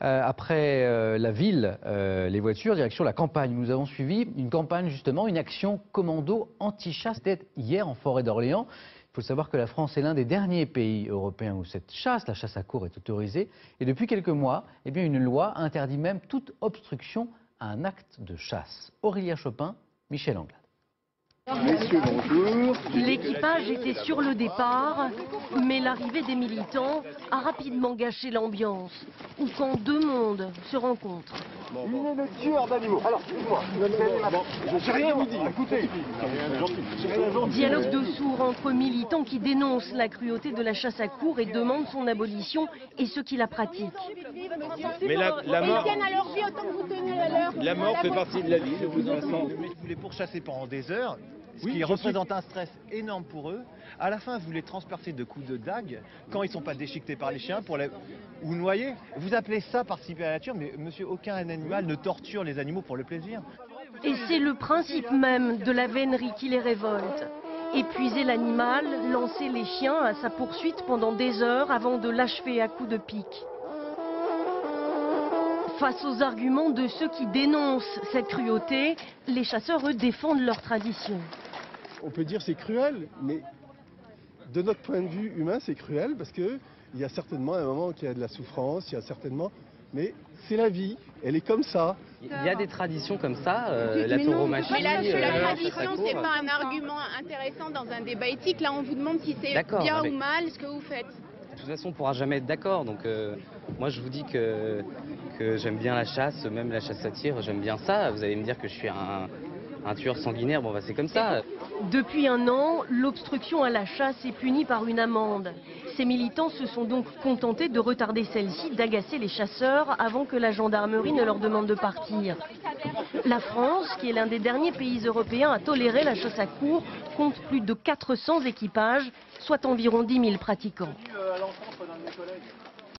Après la ville, les voitures, direction la campagne. Nous avons suivi une campagne justement, une action commando anti-chasse. C'était hier en forêt d'Orléans. Il faut savoir que la France est l'un des derniers pays européens où cette chasse, la chasse à courre, est autorisée. Et depuis quelques mois, eh bien, une loi interdit même toute obstruction à un acte de chasse. Aurélia Chopin, Michel Anglade. Messieurs, bonjour. L'équipage était sur le départ, mais l'arrivée des militants a rapidement gâché l'ambiance, où quand deux mondes se rencontrent. Lui est le tueur d'animaux. Alors, dites-moi, je n'ai rien vous dire. Écoutez, Dialogue de sourds entre militants qui dénoncent la cruauté de la chasse à courre et demandent son abolition et ceux qui la pratiquent. Mais la mort fait partie de la vie, je vous entends. Vous les pourchassez pendant des heures, ce qui représente un stress énorme pour eux. À la fin, vous les transpercez de coups de dague quand ils ne sont pas déchiquetés par les chiens ou noyés. Vous appelez ça participer à la nature, mais monsieur, aucun animal ne torture les animaux pour le plaisir. Et c'est le principe même de la vénerie qui les révolte. Épuiser l'animal, lancer les chiens à sa poursuite pendant des heures avant de l'achever à coups de pique. Face aux arguments de ceux qui dénoncent cette cruauté, les chasseurs, eux, défendent leur tradition. On peut dire c'est cruel, mais de notre point de vue humain, c'est cruel parce qu'il y a certainement un moment qu'il y a de la souffrance, il y a certainement... Mais c'est la vie, elle est comme ça. Il y a des traditions comme ça, la tauromachie. Mais la tradition, c'est pas un argument intéressant dans un débat éthique. Là, on vous demande si c'est bien ou mal ce que vous faites. De toute façon, on ne pourra jamais être d'accord. Donc, moi, je vous dis que j'aime bien la chasse, même la chasse à tir, j'aime bien ça. Vous allez me dire que je suis un tueur sanguinaire, bon, bah, c'est comme ça. Depuis un an, l'obstruction à la chasse est punie par une amende. Ces militants se sont donc contentés de retarder celle-ci, d'agacer les chasseurs avant que la gendarmerie ne leur demande de partir. La France, qui est l'un des derniers pays européens à tolérer la chasse à courre, compte plus de 400 équipages, soit environ 10 000 pratiquants.